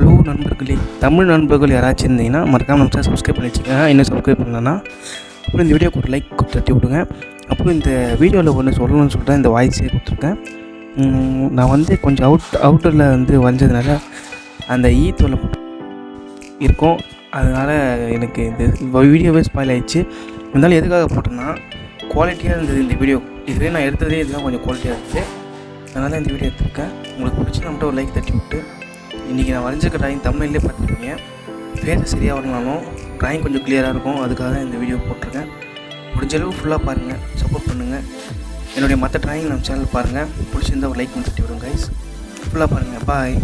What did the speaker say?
Hello நண்பர்களே, தமிழ் நண்பர்கள் யாராச்சும் இருந்தீங்கன்னா மறக்காமல் நம்ம சேனல் சப்ஸ்கிரைப் பண்ணி வச்சுக்கோங்க. இன்னும் சப்ஸ்கிரைப் பண்ணலன்னா அப்புறம் இந்த வீடியோக்கு ஒரு லைக் தட்டி விடுங்க. அப்புறம் இந்த வீடியோவில் ஒன்று சொல்லணும்னு சொல்லிட்டு இந்த வாய்ஸே கொடுத்துருக்கேன். நான் வந்து கொஞ்சம் அவுட்டரில் வந்து வரைஞ்சதுனால அந்த தொல்லை இருக்கும். அதனால் எனக்கு இந்த வீடியோவே ஸ்பாயில் ஆகிடுச்சு. இருந்தாலும் எதுக்காக போட்டேன்னா குவாலிட்டியாக இருந்தது இந்த வீடியோ. இதுவே நான் எடுத்ததே இதுதான் கொஞ்சம் குவாலிட்டியாக இருந்தது. அதனால் இந்த வீடியோ எடுத்துருக்கேன். உங்களுக்கு பிடிச்சி நம்மகிட்ட ஒரு லைக் தட்டி விட்டு, இன்றைக்கி நான் வரைஞ்சிருக்க ட்ராயிங் தமிழ்லேயே பார்த்துருப்பீங்க. ஃபேஸ் சரியாக வரணும்னாலும் ட்ராயிங் கொஞ்சம் கிளியராக இருக்கும். அதுக்காக தான் இந்த வீடியோ போட்டிருக்கேன். முடிஞ்சளவு ஃபுல்லாக பாருங்கள், சப்போர்ட் பண்ணுங்கள். என்னுடைய மற்ற ட்ராயிங் நம்ம சேனல் பாருங்கள். பிடிச்சிருந்தால் ஒரு லைக் தட்டி விடுங்க கைஸ். ஃபுல்லாக பாருங்கள். பாய்.